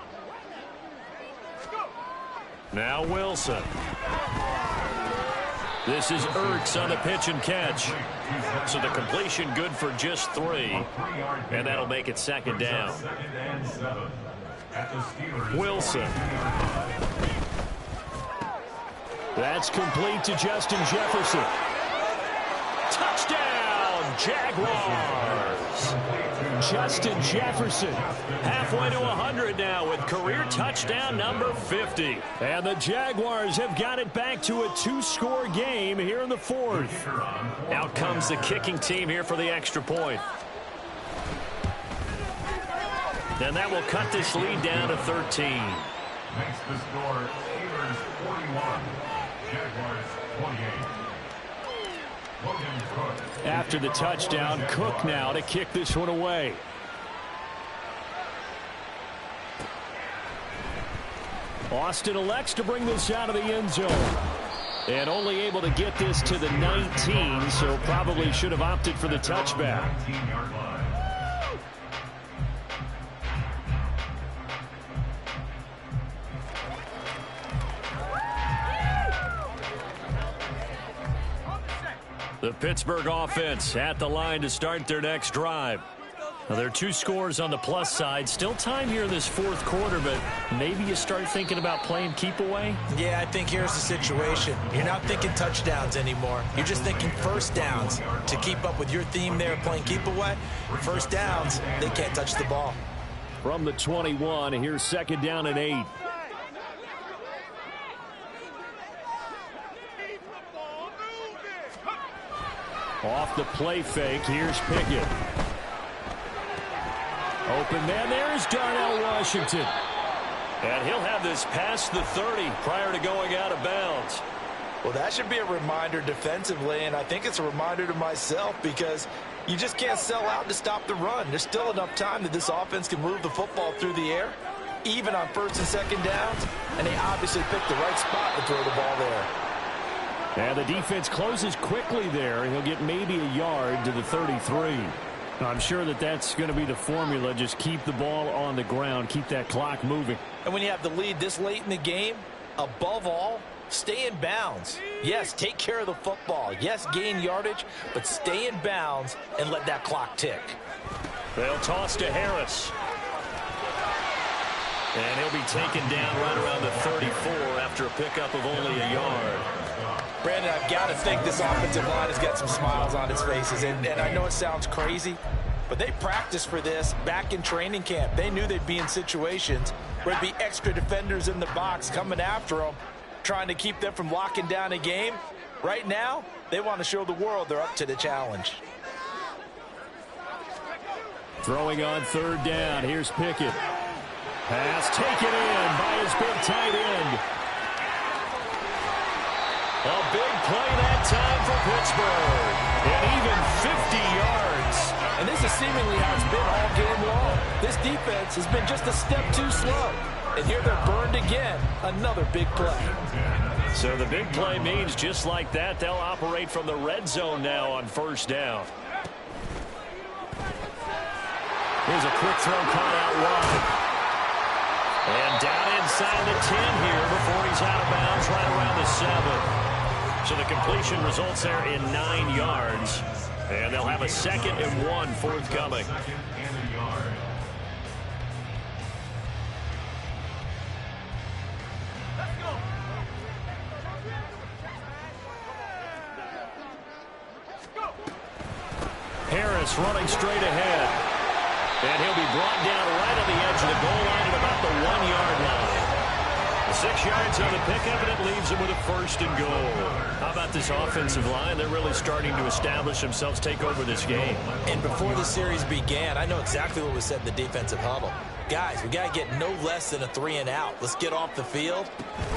Now Wilson. This is Ertz on the pitch and catch. So the completion good for just 3. And that'll make it 2nd down. Wilson. That's complete to Justin Jefferson. Touchdown, Jaguars. Justin Jefferson halfway to 100 now with career touchdown number 50. And the Jaguars have got it back to a 2-score game here in the 4th. Out comes the kicking team here for the extra point. And that will cut this lead down to 13. Makes the score Steelers 41, Jaguars 28. After the touchdown, Cook now to kick this one away. Austin elects to bring this out of the end zone. And only able to get this to the 19, so probably should have opted for the touchback. The Pittsburgh offense at the line to start their next drive. Now, there are 2 scores on the plus side. Still time here in this 4th quarter, but maybe you start thinking about playing keep away? Yeah, I think here's the situation. You're not thinking touchdowns anymore. You're just thinking first downs. To keep up with your theme there, playing keep away, first downs, they can't touch the ball. From the 21, here's 2nd down and 8. Off the play fake, here's Pickett. Open man, there's Darnell Washington. And he'll have this past the 30 prior to going out of bounds. Well, that should be a reminder defensively, and I think it's a reminder to myself because you just can't sell out to stop the run. There's still enough time that this offense can move the football through the air, even on 1st and 2nd downs, and they obviously picked the right spot to throw the ball there. And the defense closes quickly there, and he'll get maybe a yard to the 33. I'm sure that that's going to be the formula. Just keep the ball on the ground, keep that clock moving. And when you have the lead this late in the game, above all, stay in bounds. Yes, take care of the football. Yes, gain yardage, but stay in bounds and let that clock tick. They'll toss to Harris. And he'll be taken down right around the 34 after a pickup of only a yard. Brandon, I've got to think this offensive line has got some smiles on its faces. And I know it sounds crazy, but they practiced for this back in training camp. They knew they'd be in situations where there'd be extra defenders in the box coming after them, trying to keep them from locking down a game. Right now, they want to show the world they're up to the challenge. Throwing on 3rd down. Here's Pickett. Pass taken in by his big tight end. A big play that time for Pittsburgh. And even 50 yards. And this is seemingly how it's been all game long. This defense has been just a step too slow. And here they're burned again. Another big play. So the big play means just like that, they'll operate from the red zone now on 1st down. Here's a quick throw caught out wide. And down inside the 10 here before he's out of bounds right around the 7. So the completion results there in 9 yards. And they'll have a 2nd and 1 forthcoming. Harris running straight ahead. And he'll be brought down right on the edge of the goal line at about the 1-yard line. 6 yards on the pickup, and it leaves him with a 1st and goal. How about this offensive line? They're really starting to establish themselves, take over this game. And before the series began, I know exactly what was said in the defensive huddle. Guys, we got to get no less than a 3-and-out. Let's get off the field.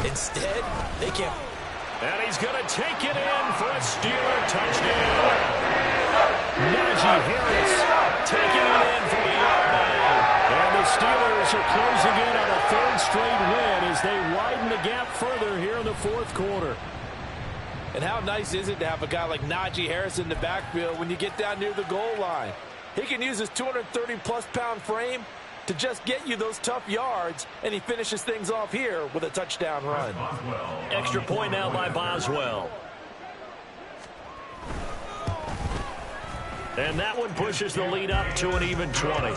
Instead, they can't. And he's going to take it in for a Steeler touchdown. Najee Harris taking it in for the outman. And the Steelers are closing in on a third straight win as they widen the gap further here in the fourth quarter. And how nice is it to have a guy like Najee Harris in the backfield when you get down near the goal line? He can use his 230-plus pound frame to just get you those tough yards, and he finishes things off here with a touchdown run. Extra point now by Boswell. And that one pushes the lead up to an even 20.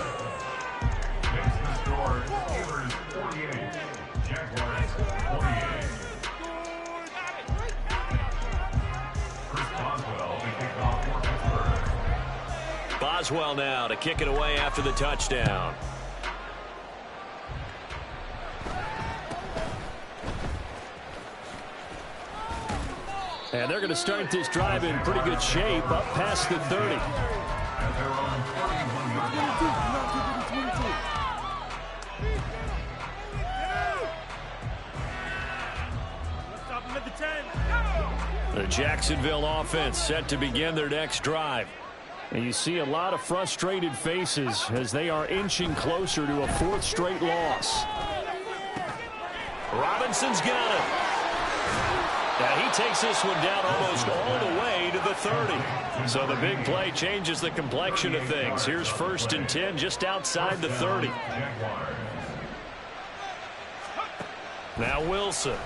Boswell now to kick it away after the touchdown. And they're going to start this drive in pretty good shape up past the 30. The Jacksonville offense set to begin their next drive. And you see a lot of frustrated faces as they are inching closer to a fourth straight loss. Robinson's got it. Now he takes this one down almost all the way to the 30. So the big play changes the complexion of things. Here's 1st and 10 just outside the 30. Now Wilson.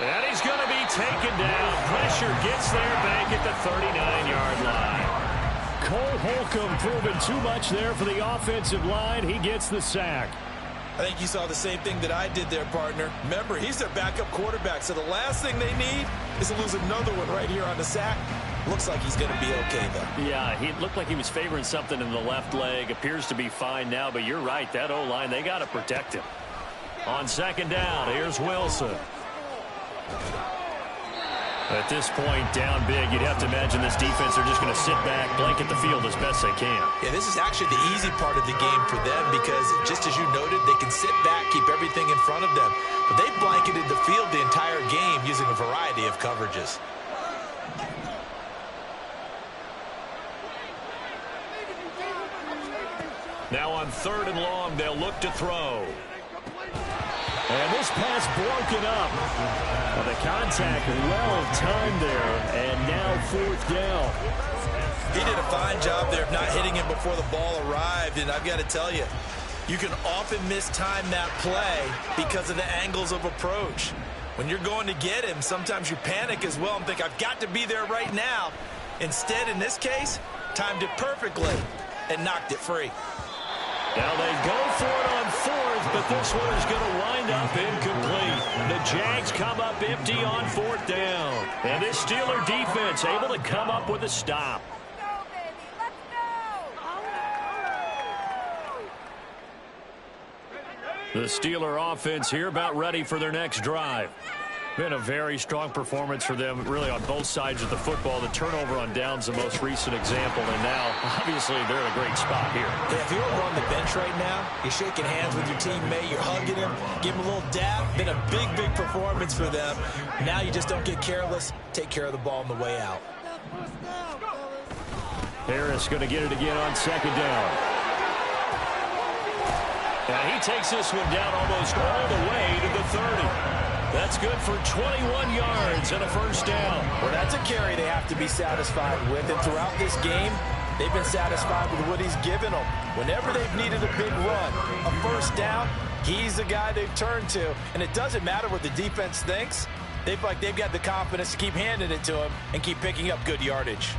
And he's going to be taken down. Pressure gets there back at the 39-yard line. Cole Holcomb proving too much there for the offensive line. He gets the sack. I think you saw the same thing that I did there, partner. Remember, he's their backup quarterback, so the last thing they need is to lose another one right here on the sack. Looks like he's going to be okay, though. Yeah, he looked like he was favoring something in the left leg. Appears to be fine now, but you're right. That O-line, they got to protect him. On 2nd down, here's Wilson. At this point, down big, you'd have to imagine this defense are just going to sit back, blanket the field as best they can. Yeah, this is actually the easy part of the game for them because, just as you noted, they can sit back, keep everything in front of them. But they blanketed the field the entire game using a variety of coverages. Now on 3rd and long, they'll look to throw. And this pass broken up. Well, the contact well timed there, and now 4th down. He did a fine job there of not hitting him before the ball arrived, and I've got to tell you, you can often mistime that play because of the angles of approach. When you're going to get him, sometimes you panic as well and think, I've got to be there right now. Instead, in this case, timed it perfectly and knocked it free. Now they go for it on 4th, but this one is going to wind up incomplete. The Jags come up empty on 4th down. And this Steeler defense able to come up with a stop. The Steeler offense here about ready for their next drive. Been a very strong performance for them, really, on both sides of the football. The turnover on downs, the most recent example, and now, obviously, they're in a great spot here. Yeah, if you're on the bench right now, you're shaking hands with your teammate, you're hugging him, give him a little dab. Been a big, big performance for them. Now you just don't get careless. Take care of the ball on the way out. Harris going to get it again on 2nd down. Now he takes this one down almost all the way to the 30. That's good for 21 yards and a 1st down. Well, that's a carry they have to be satisfied with. And throughout this game, they've been satisfied with what he's given them. Whenever they've needed a big run, a 1st down, he's the guy they've turned to. And it doesn't matter what the defense thinks. They've got the confidence to keep handing it to him and keep picking up good yardage.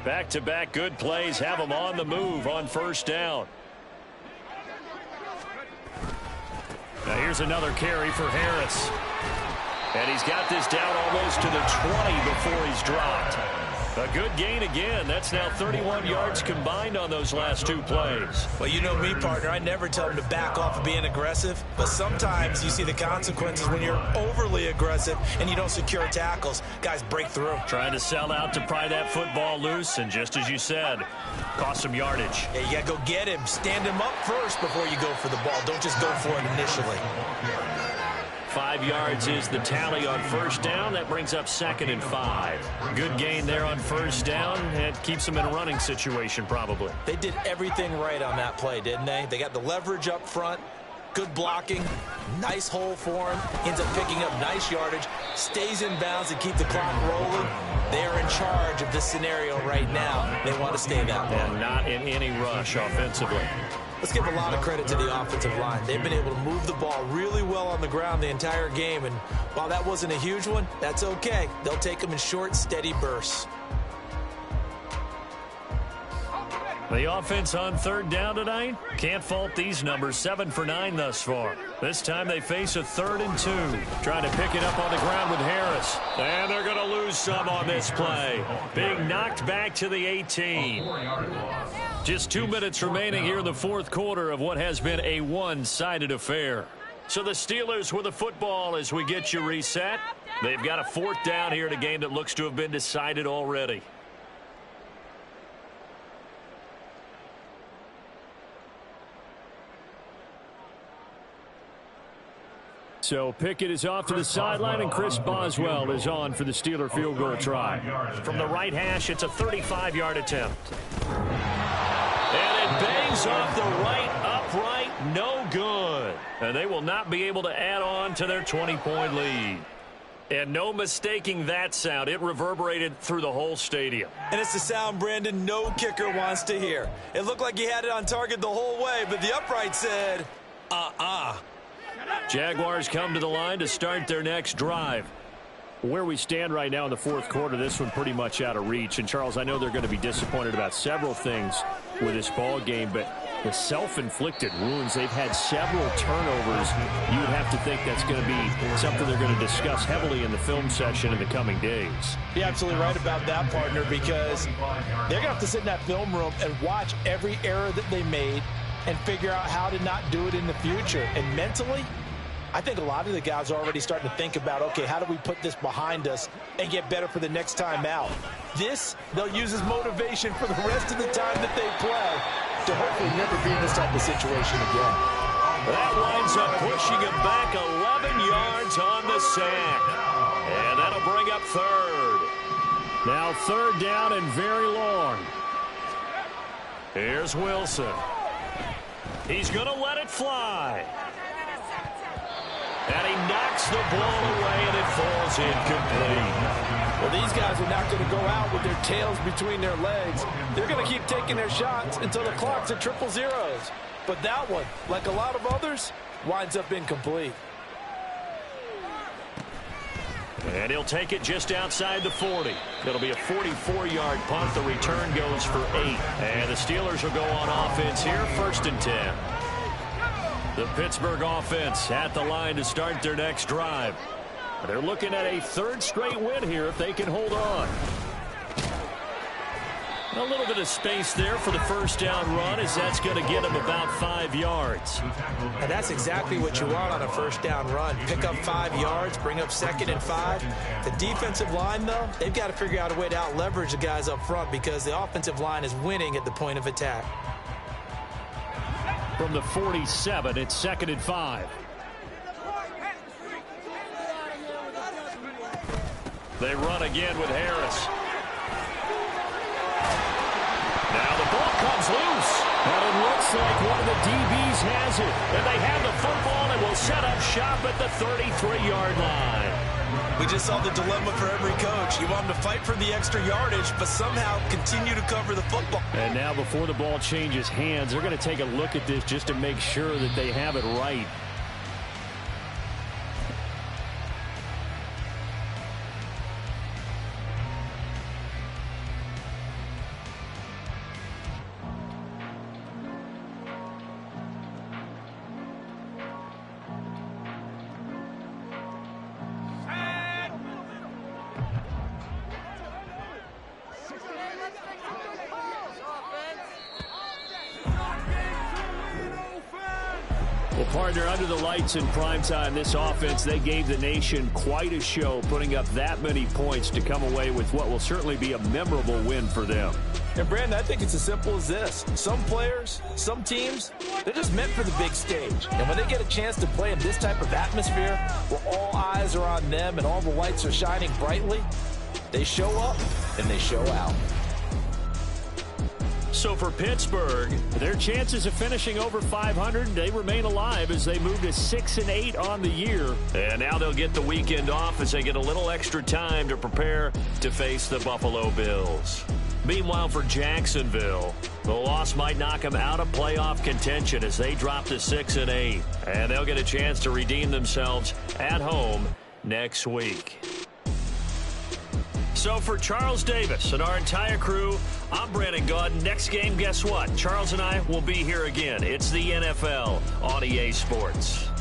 Back-to-back good plays have them on the move on 1st down. Now here's another carry for Harris. And he's got this down almost to the 20 before he's dropped. A good gain again. That's now 31 yards combined on those last 2 plays. Well, you know me, partner. I never tell him to back off of being aggressive. But sometimes you see the consequences when you're overly aggressive and you don't secure tackles. Guys break through. Trying to sell out to pry that football loose. And just as you said, cost some yardage. Yeah, you got to go get him. Stand him up first before you go for the ball. Don't just go for it initially. 5 yards is the tally on first down. That brings up 2nd and 5. Good gain there on first down. It keeps them in a running situation probably. They did everything right on that play, didn't they? They got the leverage up front. Good blocking, nice hole for him, ends up picking up nice yardage, stays in bounds to keep the clock rolling. They're in charge of this scenario right now. They want to stay that way. And not in any rush offensively. Let's give a lot of credit to the offensive line. They've been able to move the ball really well on the ground the entire game, and while that wasn't a huge one, that's okay. They'll take them in short, steady bursts. The offense on 3rd down tonight, can't fault these numbers. 7 for 9 thus far. This time they face a 3rd and 2. Trying to pick it up on the ground with Harris. And they're going to lose some on this play. Being knocked back to the 18. Just 2 minutes remaining here in the 4th quarter of what has been a one-sided affair. So the Steelers with the football as we get you reset. They've got a 4th down here in a game that looks to have been decided already. So Pickett is off to the sideline, and Chris Boswell is on for the Steeler field goal try. From the right hash, it's a 35-yard attempt. And it bangs off the right upright, no good. And they will not be able to add on to their 20-point lead. And no mistaking that sound. It reverberated through the whole stadium. And it's the sound Brandon no kicker wants to hear. It looked like he had it on target the whole way, but the upright said, Jaguars come to the line to start their next drive. Where we stand right now in the 4th quarter, this one pretty much out of reach. And, Charles, I know they're going to be disappointed about several things with this ball game, but the self-inflicted wounds, they've had several turnovers. You would have to think that's going to be something they're going to discuss heavily in the film session in the coming days. You're absolutely right about that, partner, because they're going to have to sit in that film room and watch every error that they made and figure out how to not do it in the future. And mentally, I think a lot of the guys are already starting to think about, okay, how do we put this behind us and get better for the next time out? This, they'll use as motivation for the rest of the time that they play to hopefully never be in this type of situation again. That winds up pushing him back 11 yards on the sack. And that'll bring up 3rd. Now 3rd down and very long. Here's Wilson. He's going to let it fly. And he knocks the ball away, and it falls incomplete. Well, these guys are not going to go out with their tails between their legs. They're going to keep taking their shots until the clock's at 000. But that one, like a lot of others, winds up incomplete. And he'll take it just outside the 40. It'll be a 44-yard punt. The return goes for 8. And the Steelers will go on offense here, 1st and 10. The Pittsburgh offense at the line to start their next drive. They're looking at a 3rd straight win here if they can hold on. A little bit of space there for the 1st down run, as that's going to get them about 5 yards. And that's exactly what you want on a 1st down run. Pick up 5 yards, bring up 2nd and 5. The defensive line, though, they've got to figure out a way to out-leverage the guys up front because the offensive line is winning at the point of attack. From the 47, it's 2nd and 5. They run again with Harris. Now the ball comes loose. And it looks like one of the DBs has it. And they have the football and will set up shop at the 33-yard line. We just saw the dilemma for every coach. You want them to fight for the extra yardage, but somehow continue to cover the football. And now before the ball changes hands, they're going to take a look at this just to make sure that they have it right. Well, partner, under the lights in primetime, this offense, they gave the nation quite a show, putting up that many points to come away with what will certainly be a memorable win for them. And, Brandon, I think it's as simple as this. Some players, some teams, they're just meant for the big stage. And when they get a chance to play in this type of atmosphere where all eyes are on them and all the lights are shining brightly, they show up and they show out. So for Pittsburgh, their chances of finishing over 500, they remain alive as they move to 6-8 on the year. And now they'll get the weekend off as they get a little extra time to prepare to face the Buffalo Bills. Meanwhile, for Jacksonville, the loss might knock them out of playoff contention as they drop to 6-8. And they'll get a chance to redeem themselves at home next week. So for Charles Davis and our entire crew, I'm Brandon Gaudin. Next game, guess what? Charles and I will be here again. It's the NFL on EA Sports.